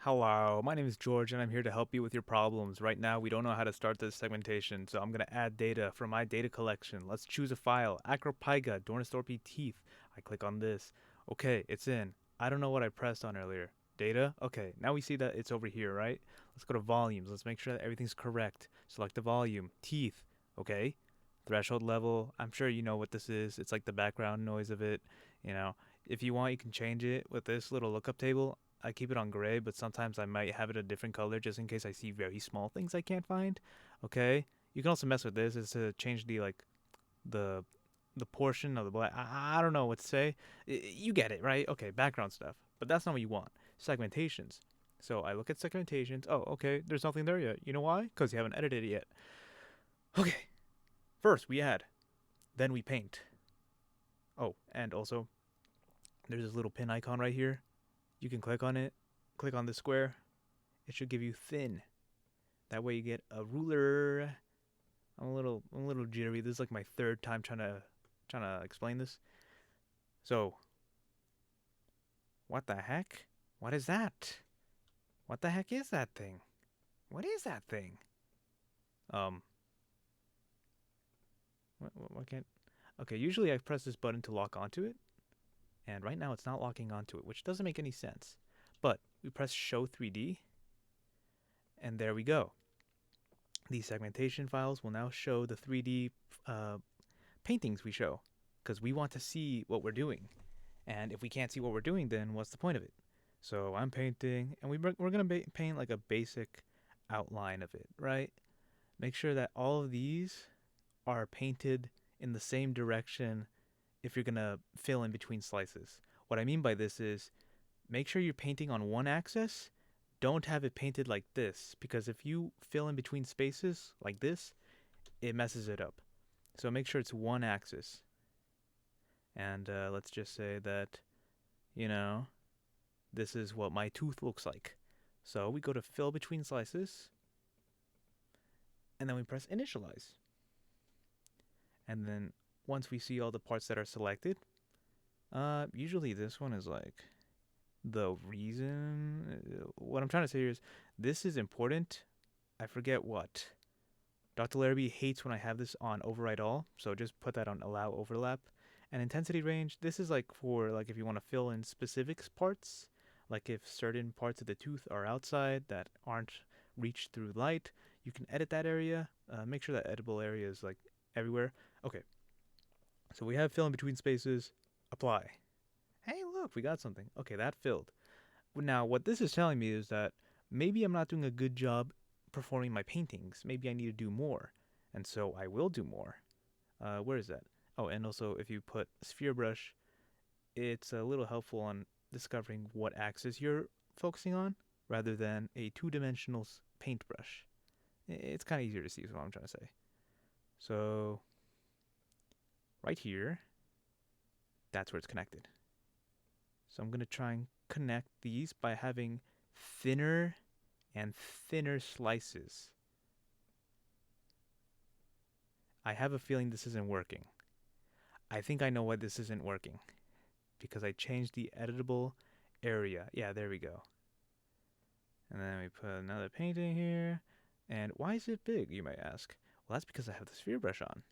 Hello, my name is George and I'm here to help you with your problems. Right now, we don't know how to start this segmentation, so I'm going to add data from my data collection. Let's choose a file. Acropyga, teeth. I click on this. Okay, it's in. I don't know what I pressed on earlier. Data? Okay, now we see that it's over here, right? Let's go to volumes. Let's make sure that everything's correct. Select the volume. Teeth. Okay. Threshold level. I'm sure you know what this is. It's like the background noise of it. You know, if you want, you can change it with this little lookup table. I keep it on gray, but sometimes I might have it a different color just in case I see very small things I can't find. Okay. You can also mess with this is to change the the portion of the black. I don't know what to say. You get it, right? Okay, background stuff. But that's not what you want. Segmentations. So I look at segmentations. Oh, okay. There's nothing there yet. You know why? Because you haven't edited it yet. Okay. First we add, then we paint. Oh, and also there's this little pin icon right here. You can click on it. Click on the square. It should give you thin. That way you get a ruler. I'm a little jittery. This is like my third time trying to explain this. So, what the heck? What is that? What the heck is that thing? What is that thing? Um, what can't? Okay, usually I press this button to lock onto it, and right now it's not locking onto it, which doesn't make any sense. But we press Show 3D, and there we go. These segmentation files will now show the 3D uh, paintings we show, because we want to see what we're doing. And if we can't see what we're doing, then what's the point of it? So I'm painting, and we're gonna paint like a basic outline of it, right? Make sure that all of these are painted in the same direction if you're gonna fill in between slices. What I mean by this is make sure you're painting on one axis. Don't have it painted like this, because if you fill in between spaces like this, it messes it up. So make sure it's one axis. And let's just say that, you know, this is what my tooth looks like. So we go to fill between slices, and then we press initialize. And then once we see all the parts that are selected, usually this one is like the reason. What I'm trying to say here is this is important. I forget what. Dr. Larrabee hates when I have this on override all, so just put that on allow overlap. And intensity range, this is like for like if you want to fill in specific parts, like if certain parts of the tooth are outside that aren't reached through light, you can edit that area. Make sure that editable area is like everywhere. Okay, so we have fill in between spaces, apply. Hey, look, we got something. Okay, that filled. Now, what this is telling me is that maybe I'm not doing a good job performing my paintings. Maybe I need to do more. And so I will do more. Where is that? Oh, and also if you put sphere brush, it's a little helpful on discovering what axis you're focusing on rather than a two-dimensional paintbrush. It's kind of easier to see is what I'm trying to say. So right here, that's where it's connected. So I'm going to try and connect these by having thinner and thinner slices. I have a feeling this isn't working. I think I know why this isn't working. Because I changed the editable area. Yeah, there we go. And then we put another painting here. And why is it big, you might ask? Well, that's because I have the sphere brush on.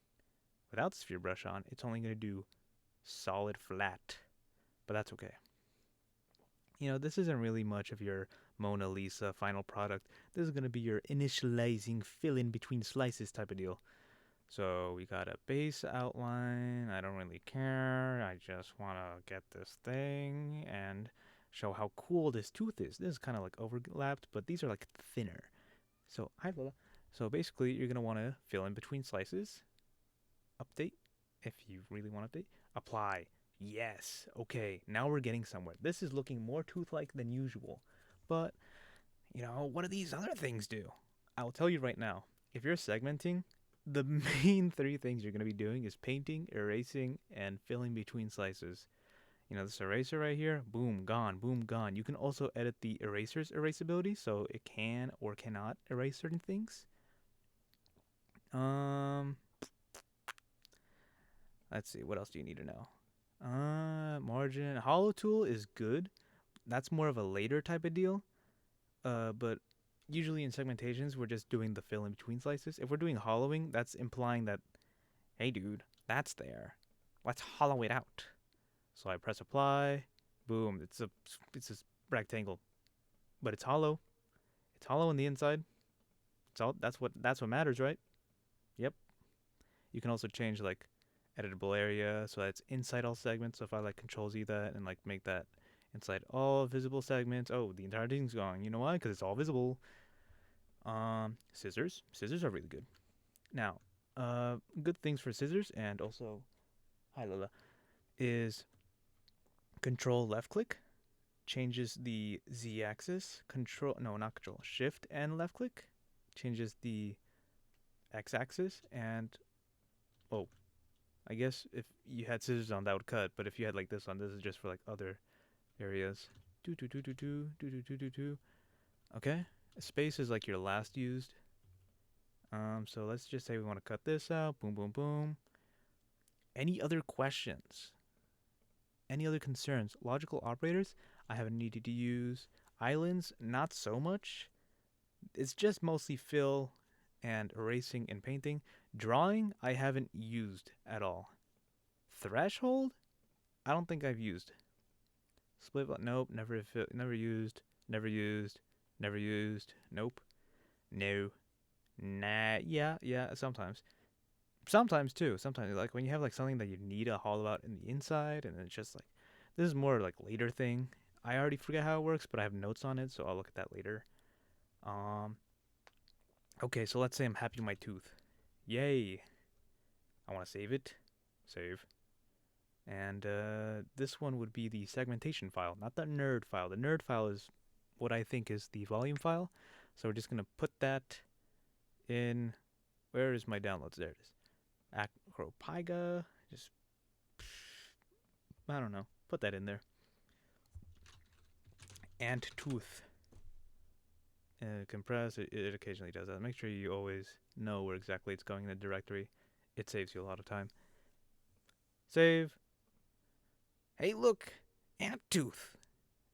Without the sphere brush on, it's only going to do solid flat. But that's okay. You know, this isn't really much of your Mona Lisa final product. This is going to be your initializing fill in between slices type of deal. So we got a base outline. I don't really care. I just want to get this thing and show how cool this tooth is. This is kind of like overlapped, but these are like thinner. So so basically, you're gonna want to fill in between slices. Update if you really want to update. Apply. Yes. Okay. Now we're getting somewhere. This is looking more tooth-like than usual, but you know what do these other things do? I will tell you right now. If you're segmenting, the main three things you're going to be doing is painting, erasing, and filling between slices. You know, this eraser right here, boom, gone, boom, gone. You can also edit the eraser's erasability, so it can or cannot erase certain things. Um, let's see, what else do you need to know? Margin, hollow tool is good. That's more of a later type of deal. But usually in segmentations, we're just doing the fill in between slices. If we're doing hollowing, that's implying that, hey, dude, that's there. Let's hollow it out. So I press apply. Boom. It's a rectangle, but it's hollow. It's hollow on the inside. It's all that's what matters, right? Yep. You can also change like editable area so that's inside all segments. So if I like control Z that and like make that inside all visible segments, oh, the entire thing's gone. You know why? Because it's all visible. Scissors. Scissors are really good. Now, good things for scissors and also, hi Lola, is control left click changes the Z axis. Control, no, not control, shift and left click changes the X axis. And, oh, I guess if you had scissors on, that would cut. But if you had like this on, this is just for like other areas. Do do do do do do do do do do. Okay, space is like your last used. So let's just say we want to cut this out. Boom, boom, boom. Any other questions? Any other concerns? Logical operators, I haven't needed to use. Islands, not so much. It's just mostly fill and erasing and painting. Drawing, I haven't used at all. Threshold, I don't think I've used. Split, nope, never used, never used, never used. Nope, no, nah, yeah, sometimes. Sometimes too. Sometimes like when you have like something that you need to hollow out in the inside, and it's just like this is more like later thing. I already forget how it works, but I have notes on it, so I'll look at that later. Um. Okay, so let's say I'm happy with my tooth. Yay! I want to save it. Save. And this one would be the segmentation file, not the nerd file. The nerd file is what I think is the volume file. So we're just gonna put that in. Where is my downloads? There it is. Acropyga. Just, I don't know. Put that in there. And tooth. Compress. It occasionally does that. Make sure you always know where exactly it's going in the directory. It saves you a lot of time. Save. Hey, look. Ant tooth.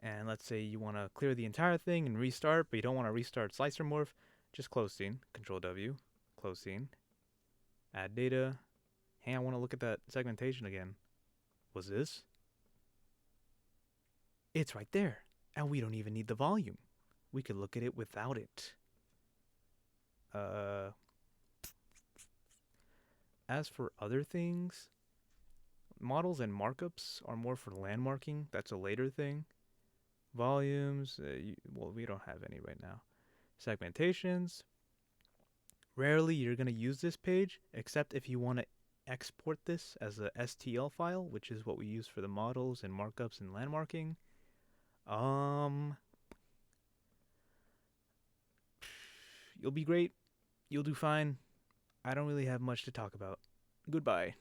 And let's say you want to clear the entire thing and restart, but you don't want to restart slicer morph. Just close scene. Control W. Close scene. Add data. Hey, I want to look at that segmentation again. Was this? It's right there. And we don't even need the volume. We could look at it without it. As for other things, models and markups are more for landmarking. That's a later thing. Volumes, well, we don't have any right now. Segmentations. Rarely you're going to use this page, except if you want to export this as a STL file, which is what we use for the models and markups and landmarking. You'll be great. You'll do fine. I don't really have much to talk about. Goodbye.